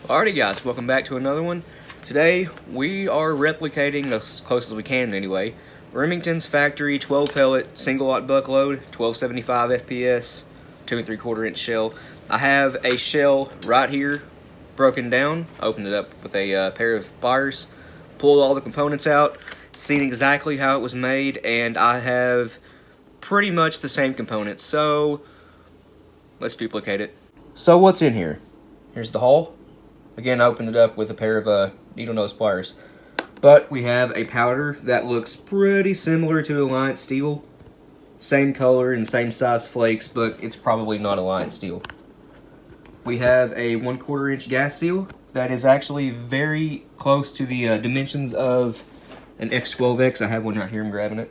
Alrighty guys, welcome back to another one. Today we are replicating as close as we can anyway. Remington's factory 12 pellet single lot buck load, 1275 FPS, 2 3/4 inch shell. I have a shell right here broken down, opened it up with a pair of pliers, pulled all the components out, seen exactly how it was made, and I have pretty much the same components. So let's duplicate it. So what's in here? Here's the hull. Again, I opened it up with a pair of needle nose pliers. But we have a powder that looks pretty similar to Alliance steel. Same color and same size flakes, but it's probably not Alliance steel. We have a 1/4 inch gas seal that is actually very close to the dimensions of an X12X. I have one right here, I'm grabbing it.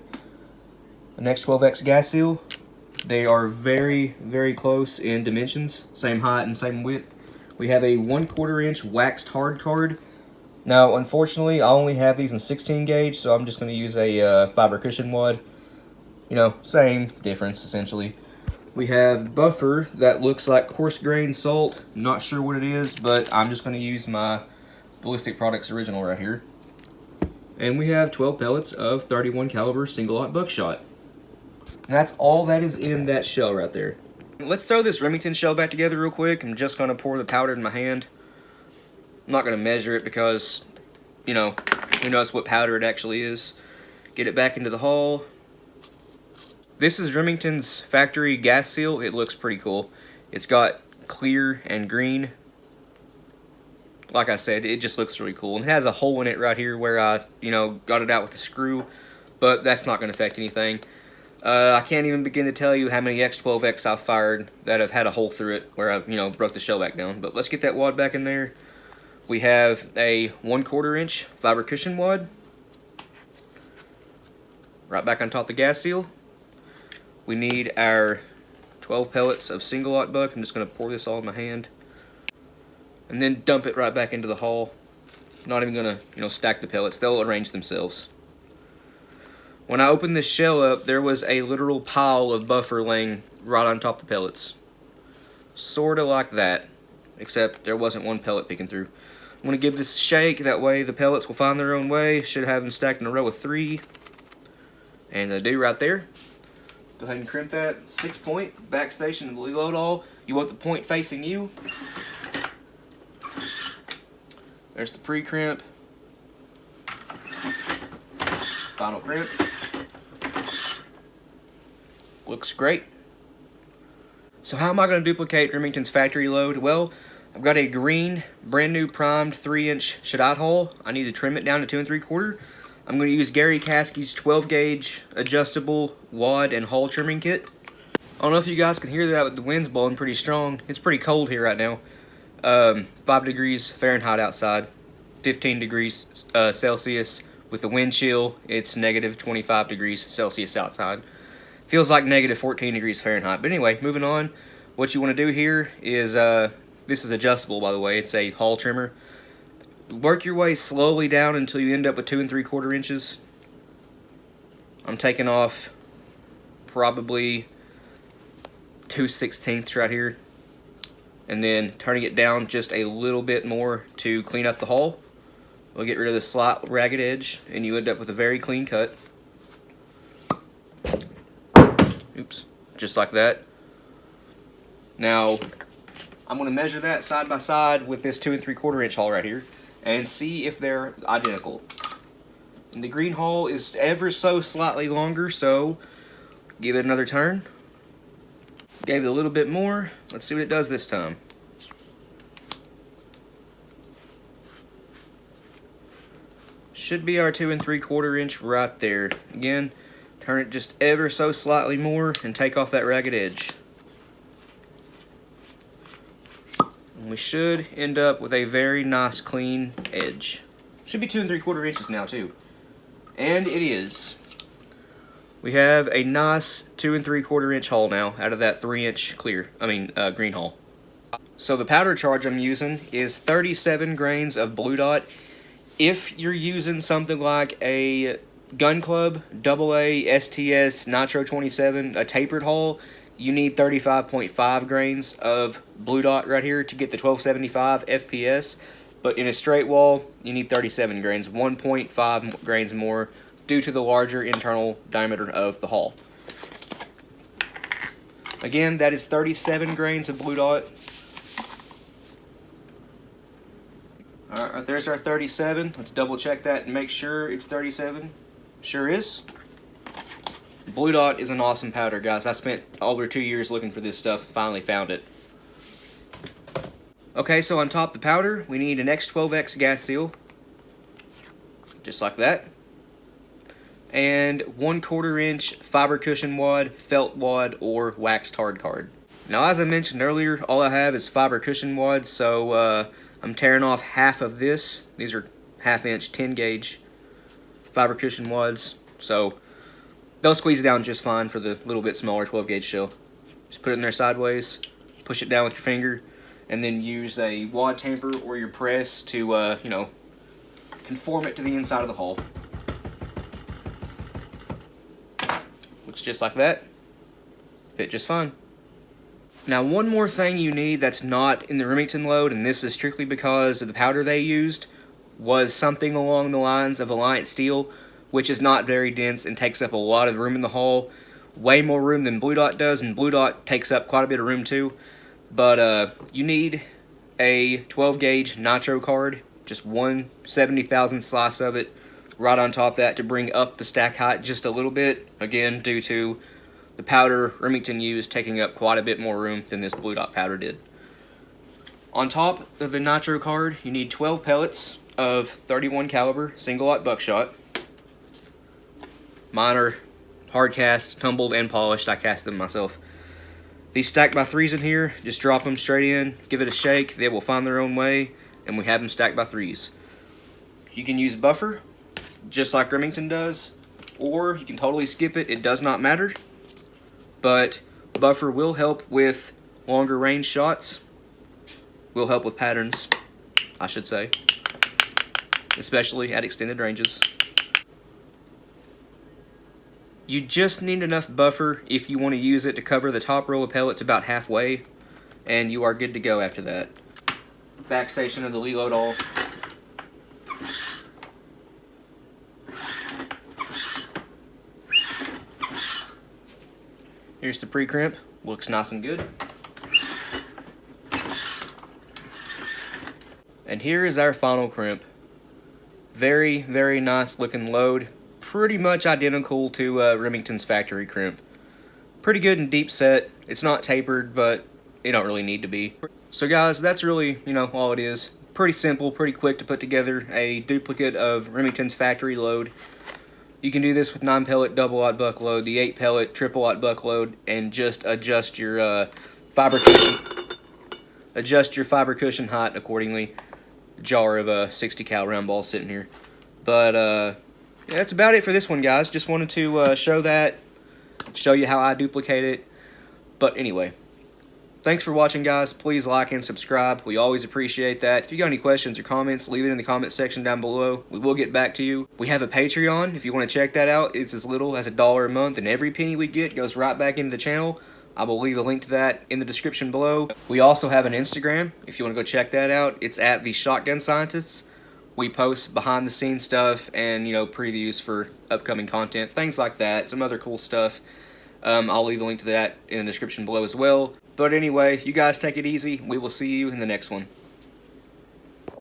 An X12X gas seal. They are very, very close in dimensions. Same height and same width. We have a 1/4 inch waxed hard card. Now, unfortunately, I only have these in 16 gauge, so I'm just going to use a fiber cushion wad. You know, same difference, essentially. We have buffer that looks like coarse grained salt. Not sure what it is, but I'm just going to use my Ballistic Products original right here. And we have 12 pellets of 31 caliber single lot buckshot. And that's all that is in that shell right there. Let's throw this Remington shell back together real quick. I'm just going to pour the powder in my hand. I'm not going to measure it because, you know, who knows what powder it actually is. Get it back into the hull. This is Remington's factory gas seal. It looks pretty cool. It's got clear and green. Like I said, it just looks really cool. And it has a hole in it right here where I, got it out with a screw. But that's not going to affect anything. I can't even begin to tell you how many X12X I've fired that have had a hole through it where I've, broke the shell back down. But let's get that wad back in there. We have a 1/4 inch fiber cushion wad. Right back on top of the gas seal. We need our 12 pellets of single lot buck. I'm just going to pour this all in my hand. And then dump it right back into the hull. Not even going to, stack the pellets. They'll arrange themselves. When I opened this shell up, there was a literal pile of buffer laying right on top of the pellets. Sorta like that, except there wasn't one pellet peeking through. I'm going to give this a shake, that way the pellets will find their own way. Should have them stacked in a row of 3. And they do right there. Go ahead and crimp that. 6-point, back station and reload all. You want the point facing you. There's the pre-crimp. Final crimp. Looks great. So how am I going to duplicate Remington's factory load? Well, I've got a green, brand new primed 3-inch Shadite hull. I need to trim it down to 2 3/4. I'm going to use Gary Caskey's 12 gauge adjustable wad and hull trimming kit. I don't know if you guys can hear that, but the wind's blowing pretty strong. It's pretty cold here right now. 5 degrees Fahrenheit outside, 15 degrees Celsius. With the wind chill, it's negative 25 degrees Celsius outside. Feels like negative 14 degrees Fahrenheit. But anyway, moving on. What you want to do here is, this is adjustable, by the way. It's a hull trimmer. Work your way slowly down until you end up with 2 3/4 inches. I'm taking off probably 2/16 right here. And then turning it down just a little bit more to clean up the hull. We'll get rid of the slight ragged edge, and you end up with a very clean cut. Oops, just like that. Now, I'm going to measure that side by side with this 2 3/4 inch hull right here, and see if they're identical. And the green hull is ever so slightly longer, so give it another turn. Gave it a little bit more. Let's see what it does this time. Should be our 2 3/4 inch right there. Again, turn it just ever so slightly more and take off that ragged edge. And we should end up with a very nice clean edge. Should be 2 3/4 inches now too. And it is. We have a nice 2 3/4 inch hull now out of that 3-inch green hull. So the powder charge I'm using is 37 grains of Blue Dot. If you're using something like a Gun Club AA STS Nitro 27, a tapered hull, you need 35.5 grains of blue dot right here to get the 1275 FPS, but in a straight wall, you need 37 grains, 1.5 grains more due to the larger internal diameter of the hull. Again, that is 37 grains of blue dot. Alright, right there's our 37. Let's double check that and make sure it's 37. Sure is. Blue dot is an awesome powder, guys. I spent over 2 years looking for this stuff, finally found it. Okay, so on top of the powder, we need an X12X gas seal. Just like that. And 1/4 inch fiber cushion wad, felt wad, or waxed hard card. Now, as I mentioned earlier, all I have is fiber cushion wads, so I'm tearing off half of this. These are 1/2 inch 10 gauge fiber cushion wads, so they'll squeeze down just fine for the little bit smaller 12 gauge shell. Just put it in there sideways, push it down with your finger, and then use a wad tamper or your press to, you know, conform it to the inside of the hull. Looks just like that. Fit just fine. Now, one more thing you need that's not in the Remington load, and this is strictly because of the powder they used, was something along the lines of Alliance steel, which is not very dense and takes up a lot of room in the hull. Way more room than Blue Dot does, and Blue Dot takes up quite a bit of room too. But you need a 12 gauge Nitro Card, just 1/70,000th slice of it, right on top of that to bring up the stack height just a little bit, again due to the powder Remington used taking up quite a bit more room than this Blue Dot powder did. On top of the Nitro Card, you need 12 pellets of 31 caliber single-aught buckshot. Mine are hard cast, tumbled, and polished. I cast them myself. These stack by threes in here. Just drop them straight in, give it a shake. They will find their own way, and we have them stacked by threes. You can use buffer, just like Remington does, or you can totally skip it. It does not matter, but buffer will help with longer range shots, will help with patterns, I should say, especially at extended ranges. You just need enough buffer if you want to use it to cover the top row of pellets about halfway, and you are good to go after that. Back station of the reload all. Here's the pre-crimp. Looks nice and good. And here is our final crimp. Very, very nice looking load. Pretty much identical to Remington's factory crimp. Pretty good and deep set. It's not tapered, but it don't really need to be. So guys, that's really, you know, all it is. Pretty simple, pretty quick to put together a duplicate of Remington's factory load. You can do this with 9 pellet double-aught buck load, the 8 pellet triple-aught buck load, and just adjust your fiber cushion height accordingly. Jar of 60 cal round ball sitting here. But yeah, that's about it for this one, guys. Just wanted to show you how I duplicate it. But anyway, thanks for watching, guys. Please like and subscribe. We always appreciate that. If you got any questions or comments, leave it in the comment section down below. We will get back to you. We have a Patreon. If you want to check that out, it's as little as $1 a month, and every penny we get goes right back into the channel. I will leave a link to that in the description below. We also have an Instagram. If you want to go check that out, it's at the Shotgun Scientists. We post behind the scenes stuff and, you know, previews for upcoming content, things like that, some other cool stuff. I'll leave a link to that in the description below as well. But anyway, you guys take it easy. We will see you in the next one.